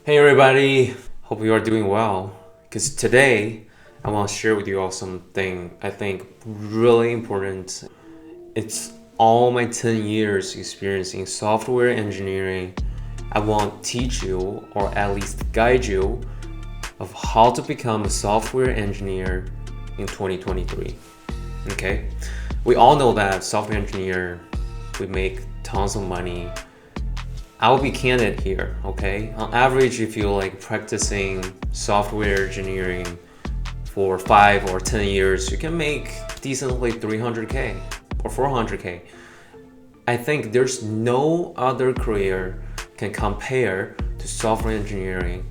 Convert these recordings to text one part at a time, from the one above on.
Hey everybody, hope you are doing well. Because today I want to share with you all something I think really important. It's all my 10 years experience in software engineering. I want to teach you or at least guide you of how to become a software engineer in 2023. Okay? We all know that software engineer we make tons of money. I'll be candid here, okay? On average, if you're like practicing software engineering for 5 or 10 years, you can make decently 300K or 400K. I think there's no other career can compare to software engineering.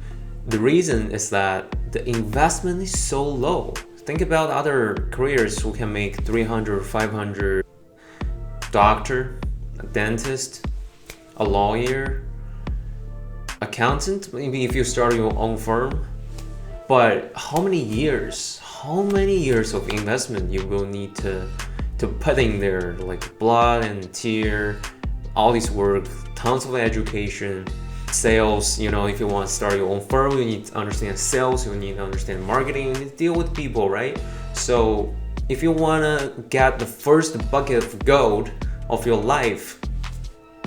The reason is that the investment is so low. Think about other careers who can make 300, 500, doctor, a dentist, a lawyer, accountant, maybe if you start your own firm. But how many years of investment you will need to put in there, like blood and tear, all this work, tons of education, sales. If you want to start your own firm, you need to understand sales, you need to understand marketing, you need to deal with people, right? So if you want to get the first bucket of gold of your life,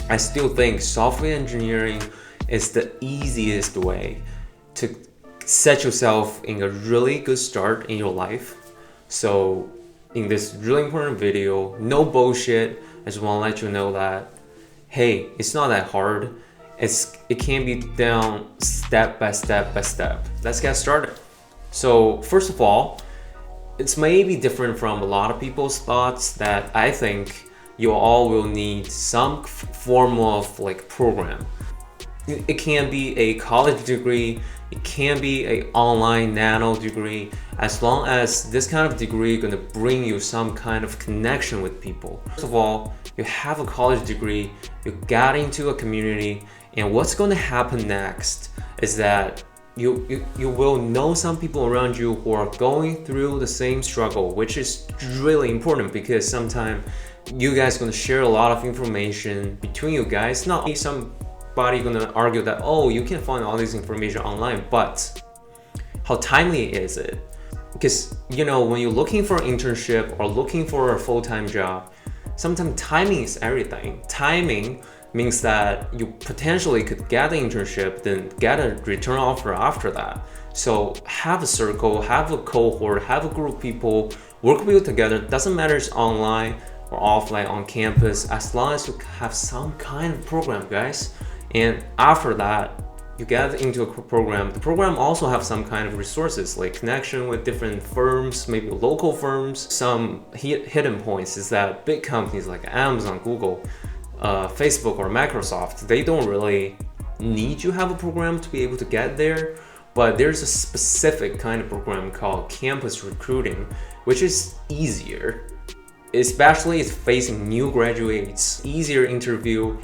I still think software engineering is the easiest way to set yourself in a really good start in your life. So in this really important video, no bullshit, I just want to let you know that, hey, it's not that hard. It can be done step by step by step. Let's get started. So first of all, it's maybe different from a lot of people's thoughts that I think you all will need some form of like program. It can be a college degree, it can be an online nano degree, as long as this kind of degree is going to bring you some kind of connection with people. First of all, you have a college degree, you got into a community, and what's going to happen next is that you will know some people around you who are going through the same struggle, which is really important because sometimes you guys gonna share a lot of information between you guys. Not somebody gonna argue that, oh, you can find all this information online, but how timely is it? Because when you're looking for an internship or looking for a full-time job, sometimes timing is everything. Timing means that you potentially could get an internship, then get a return offer after that. So have a circle, have a cohort, have a group of people, work with you together. Doesn't matter if it's online or offline on campus, as long as you have some kind of program, guys. And after that, you get into a program. The program also have some kind of resources like connection with different firms, maybe local firms. Some hidden points is that big companies like Amazon, Google, Facebook or Microsoft, they don't really need you to have a program to be able to get there, but there's a specific kind of program called campus recruiting, which is easier, especially it's facing new graduates, easier interview,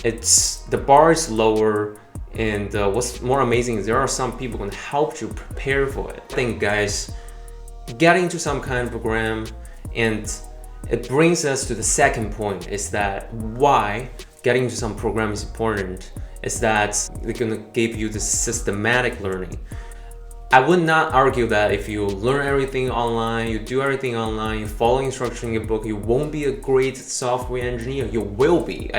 the bar is lower, and what's more amazing is there are some people going to help you prepare for it. I think, guys, get into some kind of program, and it brings us to the second point, is that why getting into some program is important, is that they're gonna give you the systematic learning. I would not argue that if you learn everything online, you do everything online, you follow instruction in your book, you won't be a great software engineer. You will be,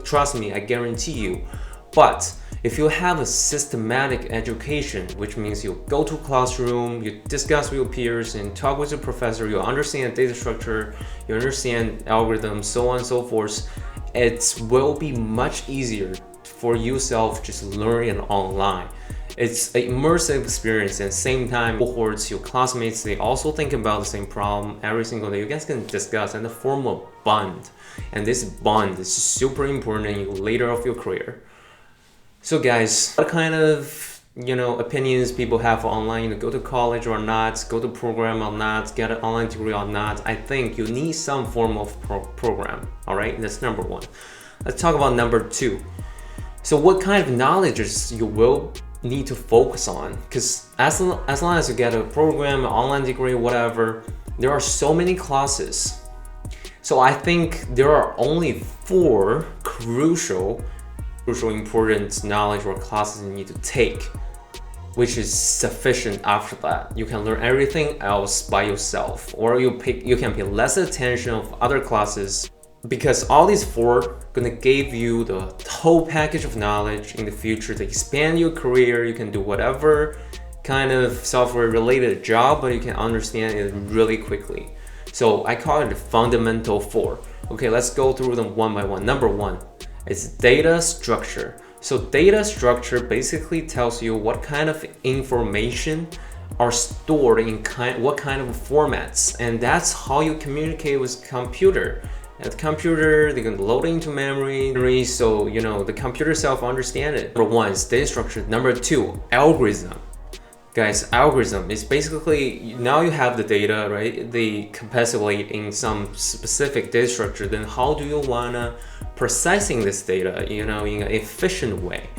trust me, I guarantee you. But if you have a systematic education, which means you go to a classroom, you discuss with your peers and talk with your professor, you understand data structure, you understand algorithms, so on and so forth, it will be much easier for yourself just learning online. It's an immersive experience, and same time cohorts, your classmates, they also think about the same problem every single day. You guys can discuss and form a bond, and this bond is super important in later of your career. So guys, what kind of opinions people have online, go to college or not, go to program or not, get an online degree or not? I think you need some form of program. All right, that's number one. Let's talk about number two. So what kind of knowledges you will need to focus on? Because as long as you get a program, an online degree, whatever, there are so many classes. So I think there are only 4 crucial crucial important knowledge or classes you need to take, which is sufficient. After that, you can learn everything else by yourself, or you can pay less attention of other classes, because all these four gonna give you the whole package of knowledge in the future to expand your career. You can do whatever kind of software related job, but you can understand it really quickly. So I call it the fundamental four. Okay, let's go through them one by one. Number one is data structure. So data structure basically tells you what kind of information are stored in what kind of formats, and that's how you communicate with computer. At the computer, they can load it into memory, so the computer self understand it. Number one is data structure. Number two, algorithm. Guys, algorithm is basically, now you have the data, right? They encapsulate in some specific data structure. Then how do you wanna processing this data, in an efficient way?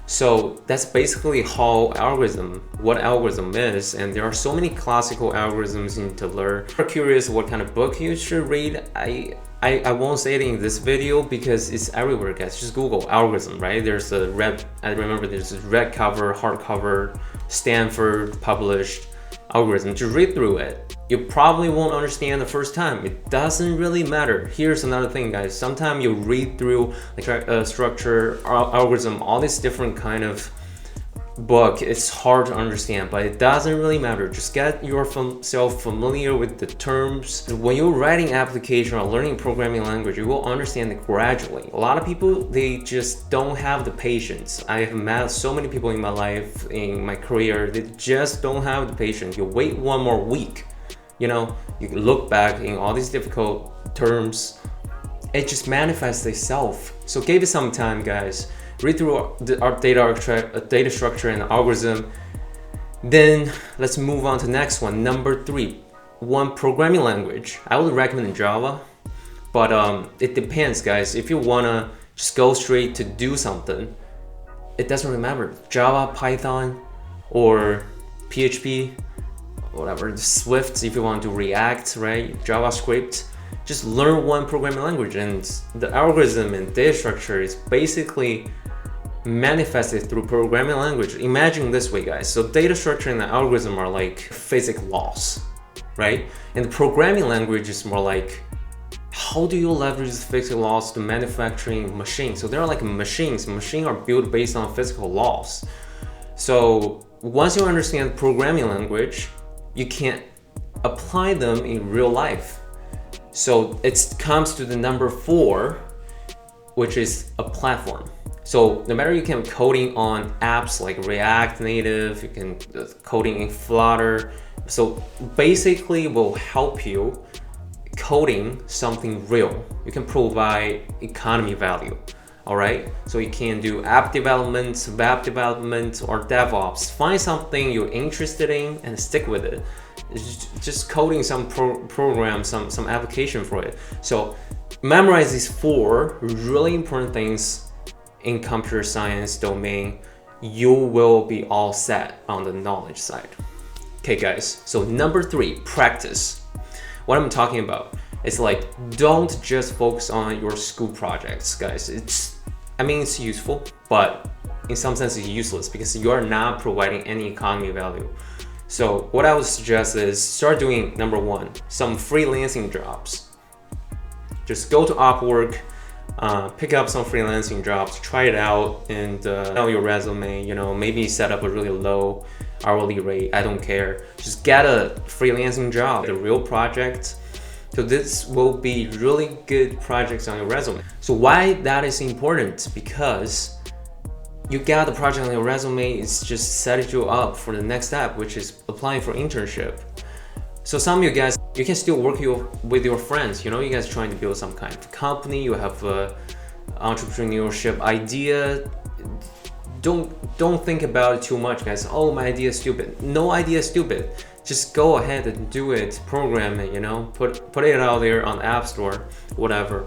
So that's basically what algorithm is. And there are so many classical algorithms you need to learn. If you're curious what kind of book you should read, I won't say it in this video because it's everywhere, guys. Just Google algorithm, right? There's a red cover, hardcover, Stanford published algorithm. To read through it, you probably won't understand the first time. It doesn't really matter. Here's another thing, guys. Sometimes you read through like structure, algorithm, all these different kind of book, it's hard to understand, but it doesn't really matter. Just get yourself familiar with the terms. When you're writing application or learning programming language, you will understand it gradually. A lot of people, they just don't have the patience. I have met so many people in my life, in my career, they just don't have the patience. You wait one more week, you look back in all these difficult terms, it just manifests itself. So give it some time, guys. Read through our data structure and algorithm. Then let's move on to the next one. Number three, one programming language. I would recommend Java, but it depends, guys. If you wanna just go straight to do something, it doesn't really matter. Java, Python, or PHP, whatever, Swift if you want to React, right? JavaScript. Just learn one programming language, and the algorithm and data structure is basically manifested through programming language. Imagine this way, guys. So data structure and the algorithm are like physics laws, right? And the programming language is more like, how do you leverage the physics laws to manufacturing machines? So they're like machines. Machines are built based on physical laws. So once you understand programming language, you can apply them in real life. So it comes to the number four, which is a platform. So no matter you can coding on apps like React Native, you can coding in Flutter. So basically will help you coding something real. You can provide economy value. All right, so you can do app development, web development, or DevOps. Find something you're interested in and stick with it. It's just coding some program, some application for it. So memorize these four really important things in computer science domain. You will be all set on the knowledge side. Okay, guys. So number three, practice. What I'm talking about is like, don't just focus on your school projects, guys. It's useful, but in some sense it's useless because you are not providing any economy value. So what I would suggest is start doing, number one, some freelancing jobs. Just go to Upwork, pick up some freelancing jobs, try it out, and know your resume, maybe set up a really low hourly rate. I don't care. Just get a freelancing job, a real project. So this will be really good projects on your resume. So why that is important? Because you got the project on your resume, it's just set you up for the next step, which is applying for internship. So some of you guys, you can still work with your friends. You guys trying to build some kind of company, you have a entrepreneurship idea. Don't think about it too much, guys. Oh, my idea is stupid. No idea is stupid. Just go ahead and do it, program it, put it out there on the App Store, whatever.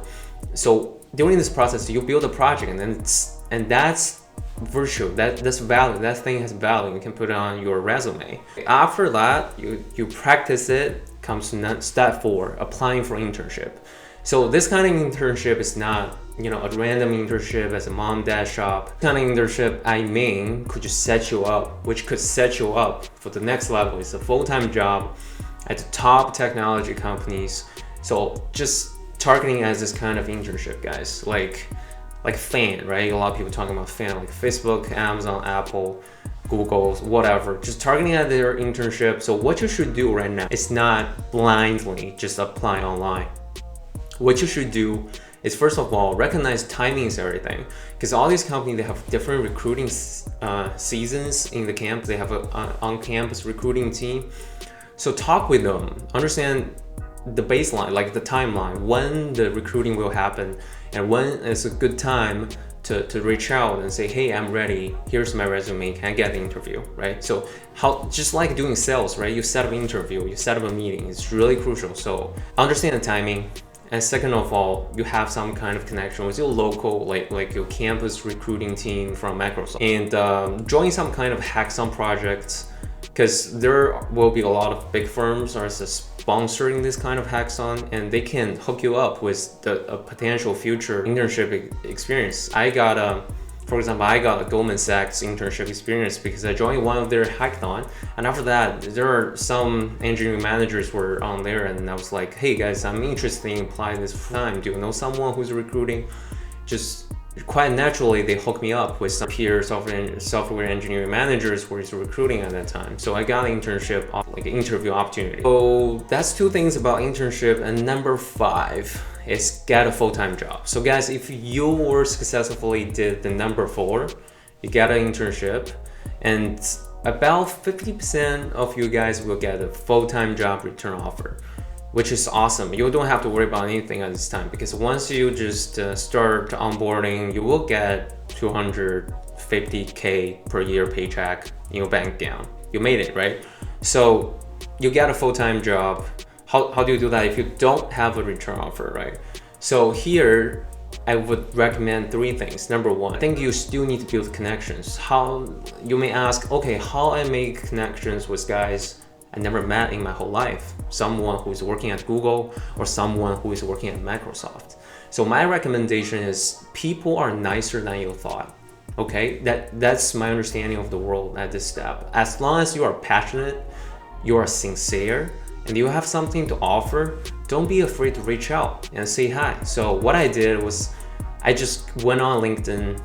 So during this process, you build a project, and that's virtue, that's value, that thing has value. You can put it on your resume. After that, you practice it. Comes to step four, applying for internship. So this kind of internship is not a random internship as a mom dad shop. Kind of internship I mean could just set you up, which could set you up for the next level. It's a full-time job at the top technology companies. So just targeting as this kind of internship, guys, like fan, right? A lot of people talking about fan, like Facebook, Amazon, Apple, Google, whatever, just targeting at their internship. So what you should do right now is not blindly just apply online. What you should do is, first of all, recognize timing is everything, because all these companies, they have different recruiting seasons in the camp. They have an on-campus recruiting team. So talk with them, understand the baseline, like the timeline, when the recruiting will happen and when is a good time to reach out and say, hey, I'm ready, here's my resume, can I get the interview, right? So just like doing sales, right? You set up an interview, you set up a meeting, it's really crucial. So understand the timing. And second of all, you have some kind of connection with your local, like your campus recruiting team from Microsoft, and join some kind of hackathon projects, because there will be a lot of big firms are sponsoring this kind of hackathon, and they can hook you up with a potential future internship experience. For example, I got a Goldman Sachs internship experience because I joined one of their hackathon, and after that, there are some engineering managers were on there, and I was like, hey guys, I'm interested in applying this full time. Do you know someone who's recruiting? Just quite naturally, they hooked me up with some peer software engineering managers who is recruiting at that time. So I got an internship, like an interview opportunity. So that's two things about internship. And number 5 is get a full-time job. So guys, if you were successfully did the number 4, you get an internship, and about 50% of you guys will get a full-time job return offer, which is awesome. You don't have to worry about anything at this time, because once you just start onboarding, you will get $250K per year paycheck in your bank account. You made it, right? So you get a full-time job. How do you do that if you don't have a return offer, right? So here, I would recommend 3 things. Number 1, I think you still need to build connections. How you may ask, okay, how I make connections with guys I never met in my whole life, someone who is working at Google or someone who is working at Microsoft. So my recommendation is people are nicer than you thought. Okay, that's my understanding of the world at this step. As long as you are passionate, you are sincere, and you have something to offer, don't be afraid to reach out and say hi. So what I did was I just went on LinkedIn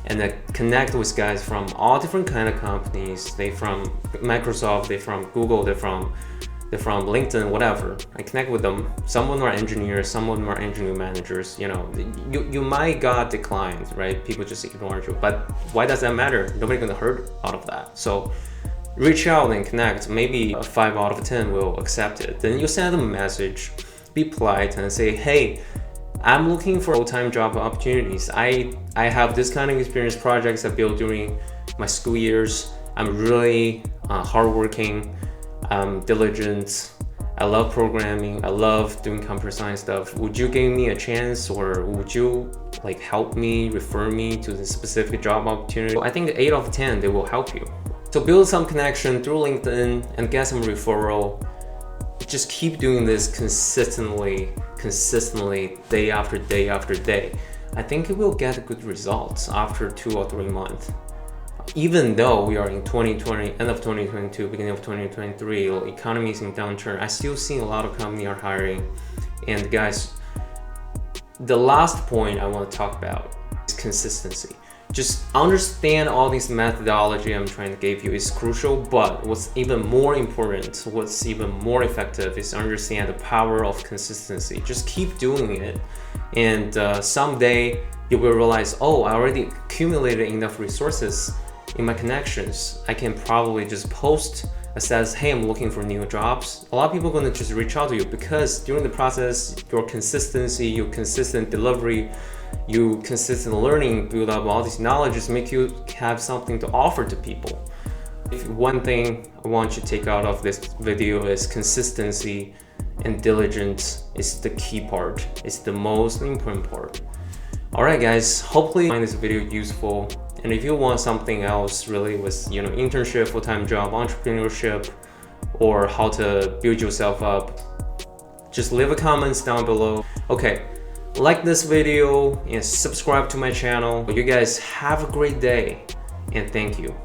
and I connect with guys from all different kind of companies. They from Microsoft, they from Google, they're from LinkedIn, whatever. I connect with them. Some of them are engineers, some of them are engineering managers. You might got declined, right? People just ignore you, but why does that matter? Nobody gonna hurt out of that. So reach out and connect. Maybe 5 out of 10 will accept it. Then you send them a message, be polite and say, hey, I'm looking for full-time job opportunities. I have this kind of experience projects I built during my school years. I'm really hardworking, diligent. I love programming. I love doing computer science stuff. Would you give me a chance, or would you help me, refer me to the specific job opportunity? I think 8 out of 10, they will help you. So build some connection through LinkedIn and get some referral. Just keep doing this consistently, day after day after day. I think it will get good results after 2 or 3 months. Even though we are in 2020, end of 2022, beginning of 2023, economy is in downturn, I still see a lot of companies are hiring. And guys, the last point I want to talk about is consistency. Just understand all this methodology I'm trying to give you is crucial, but what's even more important, what's even more effective is understand the power of consistency. Just keep doing it, and someday you will realize, oh, I already accumulated enough resources in my connections. I can probably just post a status, hey, I'm looking for new jobs. A lot of people are going to just reach out to you, because during the process, your consistency, your consistent delivery, you consistent learning, build up all these knowledges, make you have something to offer to people. If one thing I want you to take out of this video is consistency and diligence is the key part. It's the most important part. Alright guys, hopefully you find this video useful. And if you want something else really with internship, full-time job, entrepreneurship, or how to build yourself up, just leave a comments down below. Okay. like this video and subscribe to my channel. You guys have a great day and thank you.